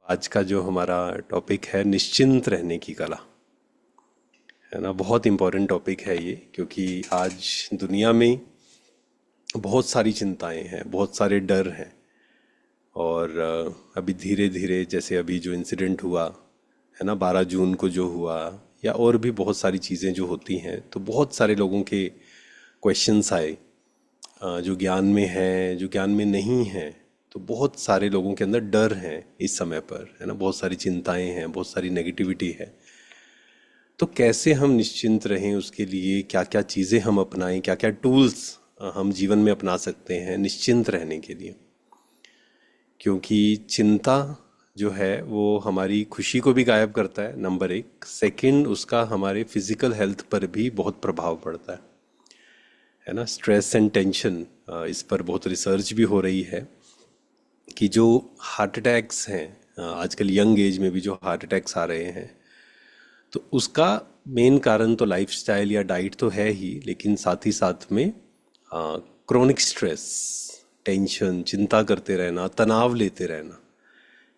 आज का जो हमारा टॉपिक है निश्चिंत रहने की कला, है ना। बहुत इम्पोर्टेंट टॉपिक है ये, क्योंकि आज दुनिया में बहुत सारी चिंताएं हैं, बहुत सारे डर हैं। और अभी धीरे धीरे जैसे अभी जो इंसिडेंट हुआ है ना, 12 जून को जो हुआ, या और भी बहुत सारी चीज़ें जो होती हैं, तो बहुत सारे लोगों के क्वेश्चंस आए, जो ज्ञान में है, जो ज्ञान में नहीं है। तो बहुत सारे लोगों के अंदर डर है इस समय पर, है ना। बहुत सारी चिंताएं हैं, बहुत सारी नेगेटिविटी है। तो कैसे हम निश्चिंत रहें, उसके लिए क्या क्या चीज़ें हम अपनाएं, क्या क्या टूल्स हम जीवन में अपना सकते हैं निश्चिंत रहने के लिए। क्योंकि चिंता जो है वो हमारी खुशी को भी गायब करता है, नंबर एक। सेकंड, उसका हमारे फिजिकल हेल्थ पर भी बहुत प्रभाव पड़ता है ना। स्ट्रेस एंड टेंशन, इस पर बहुत रिसर्च भी हो रही है कि जो हार्ट अटैक्स हैं, आजकल यंग एज में भी जो हार्ट अटैक्स आ रहे हैं, तो उसका मेन कारण तो लाइफस्टाइल या डाइट तो है ही, लेकिन साथ ही साथ में क्रोनिक स्ट्रेस, टेंशन, चिंता करते रहना, तनाव लेते रहना,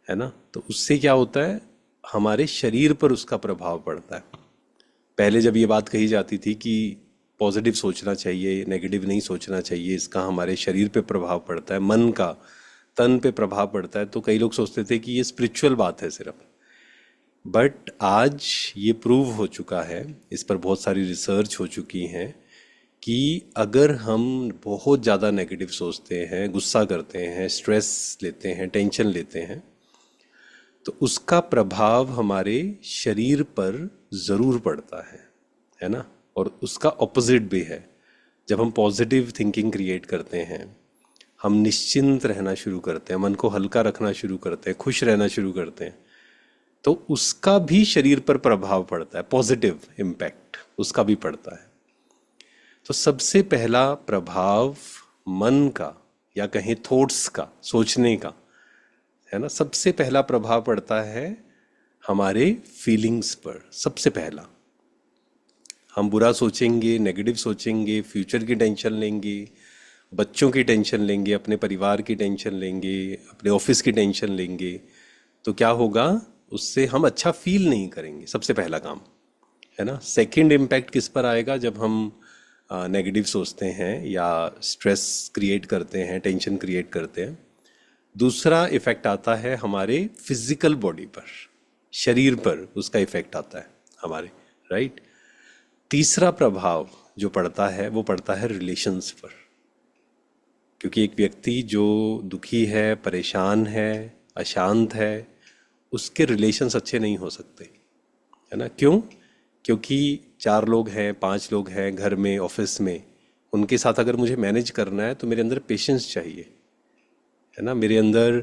है ना। तो उससे क्या होता है, हमारे शरीर पर उसका प्रभाव पड़ता है। पहले जब ये बात कही जाती थी कि पॉजिटिव सोचना चाहिए, नेगेटिव नहीं सोचना चाहिए, इसका हमारे शरीर पे प्रभाव पड़ता है, मन का, तन पे प्रभाव पड़ता है, तो कई लोग सोचते थे कि ये स्पिरिचुअल बात है सिर्फ। बट आज ये प्रूव हो चुका है, इस पर बहुत सारी रिसर्च हो चुकी हैं, कि अगर हम बहुत ज़्यादा नेगेटिव सोचते हैं, गुस्सा करते हैं, स्ट्रेस लेते हैं, टेंशन लेते हैं, तो उसका प्रभाव हमारे शरीर पर ज़रूर पड़ता है ना। और उसका ऑपोजिट भी है। जब हम पॉजिटिव थिंकिंग क्रिएट करते हैं, हम निश्चिंत रहना शुरू करते हैं, मन को हल्का रखना शुरू करते हैं, खुश रहना शुरू करते हैं, तो उसका भी शरीर पर प्रभाव पड़ता है, पॉजिटिव इम्पैक्ट उसका भी पड़ता है। तो सबसे पहला प्रभाव मन का, या कहें थॉट्स का, सोचने का, है ना, सबसे पहला प्रभाव पड़ता है हमारे फीलिंग्स पर। सबसे पहला हम बुरा सोचेंगे, नेगेटिव सोचेंगे, फ्यूचर की टेंशन लेंगे, बच्चों की टेंशन लेंगे, अपने परिवार की टेंशन लेंगे, अपने ऑफिस की टेंशन लेंगे, तो क्या होगा, उससे हम अच्छा फील नहीं करेंगे। सबसे पहला काम, है ना। सेकंड इम्पैक्ट किस पर आएगा, जब हम नेगेटिव सोचते हैं या स्ट्रेस क्रिएट करते हैं, टेंशन क्रिएट करते हैं, दूसरा इफेक्ट आता है हमारे फिजिकल बॉडी पर, शरीर पर उसका इफेक्ट आता है हमारे, राइट। तीसरा प्रभाव जो पड़ता है वो पड़ता है रिलेशंस पर। क्योंकि एक व्यक्ति जो दुखी है, परेशान है, अशांत है, उसके रिलेशंस अच्छे नहीं हो सकते, है ना। क्यों? क्योंकि 4 लोग हैं, 5 लोग हैं घर में, ऑफिस में, उनके साथ अगर मुझे मैनेज करना है तो मेरे अंदर पेशेंस चाहिए, है ना। मेरे अंदर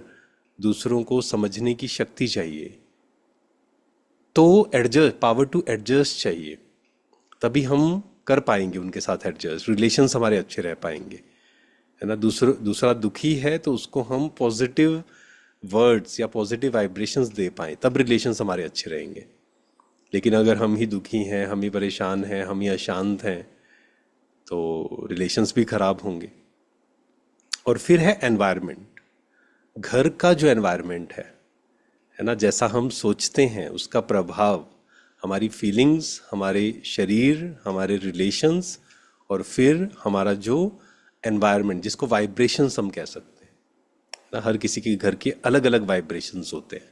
दूसरों को समझने की शक्ति चाहिए, तो एडजस्ट, पावर टू एडजस्ट चाहिए। तभी हम कर पाएंगे उनके साथ एडजस्ट, रिलेशंस हमारे अच्छे रह पाएंगे, है ना। दूसरा दुखी है तो उसको हम पॉजिटिव वर्ड्स या पॉजिटिव वाइब्रेशंस दे पाएं, तब रिलेशंस हमारे अच्छे रहेंगे। लेकिन अगर हम ही दुखी हैं, हम ही परेशान हैं, हम ही अशांत हैं, तो रिलेशंस भी खराब होंगे। और फिर है एनवायरनमेंट। घर का जो एनवायरनमेंट है ना, जैसा हम सोचते हैं उसका प्रभाव हमारी फीलिंग्स, हमारे शरीर, हमारे रिलेशंस, और फिर हमारा जो एनवायरनमेंट, जिसको वाइब्रेशंस हम कह सकते हैं ना। हर किसी के घर के अलग अलग वाइब्रेशंस होते हैं,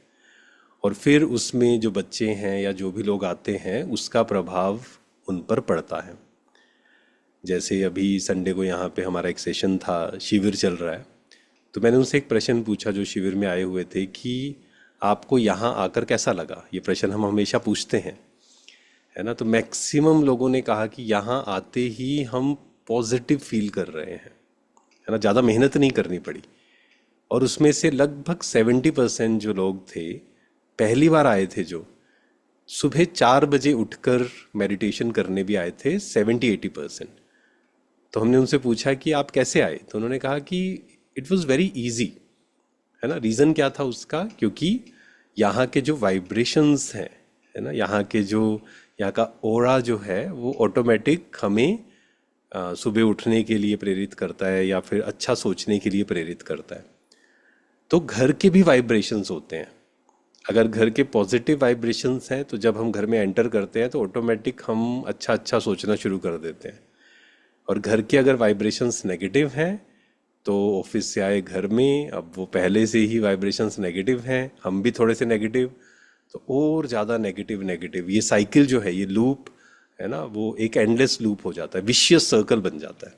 और फिर उसमें जो बच्चे हैं या जो भी लोग आते हैं, उसका प्रभाव उन पर पड़ता है। जैसे अभी संडे को यहाँ पे हमारा एक सेशन था, शिविर चल रहा है, तो मैंने उनसे एक प्रश्न पूछा जो शिविर में आए हुए थे, कि आपको यहाँ आकर कैसा लगा। ये प्रश्न हम हमेशा पूछते हैं, है ना। तो मैक्सिमम लोगों ने कहा कि यहाँ आते ही हम पॉजिटिव फील कर रहे हैं, है ना, ज़्यादा मेहनत नहीं करनी पड़ी। और उसमें से लगभग 70% जो लोग थे, पहली बार आए थे, जो सुबह 4 बजे उठकर मेडिटेशन करने भी आए थे, 70-80%। तो हमने उनसे पूछा कि आप कैसे आए, तो उन्होंने कहा कि इट वॉज वेरी ईजी, है ना। रीज़न क्या था उसका, क्योंकि यहाँ के जो वाइब्रेशंस हैं, है ना, यहाँ का ओरा जो है वो ऑटोमेटिक हमें सुबह उठने के लिए प्रेरित करता है, या फिर अच्छा सोचने के लिए प्रेरित करता है। तो घर के भी वाइब्रेशंस होते हैं, अगर घर के पॉजिटिव वाइब्रेशंस हैं तो जब हम घर में एंटर करते हैं तो ऑटोमेटिक हम अच्छा अच्छा सोचना शुरू कर देते हैं। और घर के अगर वाइब्रेशंस नेगेटिव हैं तो ऑफिस से आए घर में, अब वो पहले से ही वाइब्रेशंस नेगेटिव हैं, हम भी थोड़े से नेगेटिव, तो और ज़्यादा नेगेटिव नेगेटिव, ये साइकिल जो है, ये लूप है ना, वो एक एंडलेस लूप हो जाता है, विशियस सर्कल बन जाता है।